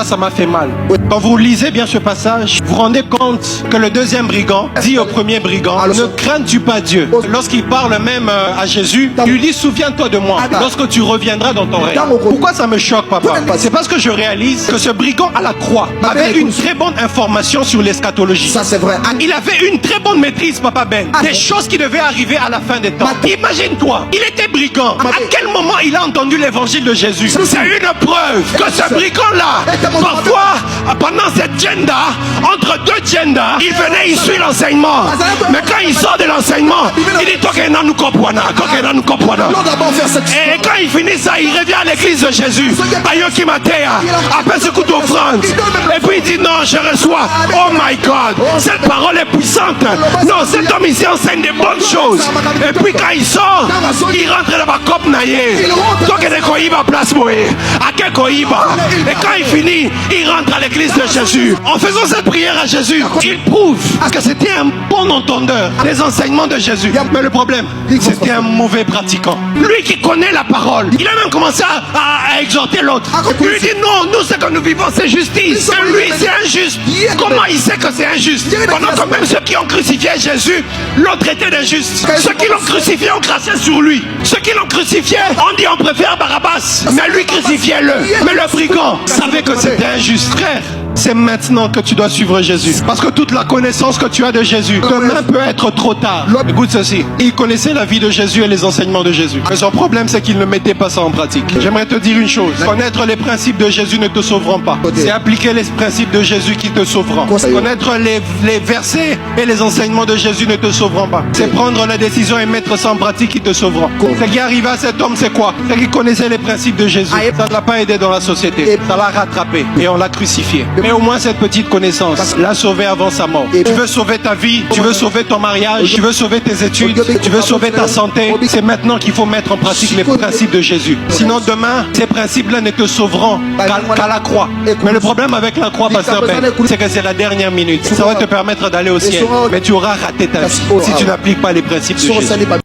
Ça m'a fait mal. Quand vous lisez bien ce passage, vous vous rendez compte que le deuxième brigand dit au premier brigand, ne crains-tu pas Dieu. Lorsqu'il parle même à Jésus, il lui dit, souviens-toi de moi lorsque tu reviendras dans ton règne. Pourquoi ça me choque, papa? C'est parce que je réalise que ce brigand à la croix avait une très bonne information sur l'eschatologie. Ça c'est vrai. Il avait une très bonne maîtrise, papa Ben, des choses qui devaient arriver à la fin des temps. Imagine-toi, il était brigand. À quel moment il a entendu l'évangile de Jésus? C'est une preuve que ce brigand-là, parfois, pendant cette agenda, entre deux agendas, il venait, il suit l'enseignement. Mais quand il sort de l'enseignement, il dit Tokena nous comprena, Tokena nous comprena. Et quand il finit ça, il revient à l'église de Jésus. Ayoki Matea, après ce coup d'offrande. Et puis il dit non, je reçois. Oh my God, cette parole est puissante. Non, cet homme ici enseigne des bonnes choses. Et puis quand il sort, il rentre dans ma cop naïe. Tokena Koiba place Moé. À quel Koiba? Et quand il finit, il rentre à l'église de Jésus. En faisant cette prière à Jésus, il prouve que c'était un bon entendeur des enseignements de Jésus. Mais le problème, c'était un mauvais pratiquant. Lui qui connaît la parole, il a même commencé à exhorter l'autre. Il lui dit non, nous ce que nous vivons c'est justice. Et lui c'est injuste. Comment il sait que c'est injuste? Pendant que même ceux qui ont crucifié Jésus l'ont traité d'injuste. Ceux qui l'ont crucifié ont craché sur lui. Ceux qui l'ont crucifié ont dit on préfère Barabbas. Mais lui crucifiez-le. Mais le brigand savait que c'était injuste. Frère, c'est maintenant que tu dois suivre Jésus. Parce que toute la connaissance que tu as de Jésus, demain peut être trop tard. Écoute ceci. Il connaissait la vie de Jésus et les enseignements de Jésus. Mais son problème, c'est qu'il ne mettait pas ça en pratique. J'aimerais te dire une chose. Connaître les principes de Jésus ne te sauveront pas. C'est appliquer les principes de Jésus qui te sauveront. Connaître les versets et les enseignements de Jésus ne te sauveront pas. C'est prendre la décision et mettre ça en pratique qui te sauveront. Ce qui est arrivé à cet homme, c'est quoi? C'est qu'il connaissait les principes de Jésus. Ça ne l'a pas aidé dans la société. Ça l'a rattrapé. Et on l'a crucifié. Mais au moins cette petite connaissance l'a sauvé avant sa mort. Tu veux sauver ta vie, tu veux sauver ton mariage, tu veux sauver tes études, tu veux sauver ta santé. C'est maintenant qu'il faut mettre en pratique les principes de Jésus. Sinon demain, ces principes-là ne te sauveront qu'à la croix. Mais le problème avec la croix, pasteur Ben, c'est que c'est la dernière minute. Ça va te permettre d'aller au ciel. Mais tu auras raté ta vie si tu n'appliques pas les principes de Jésus.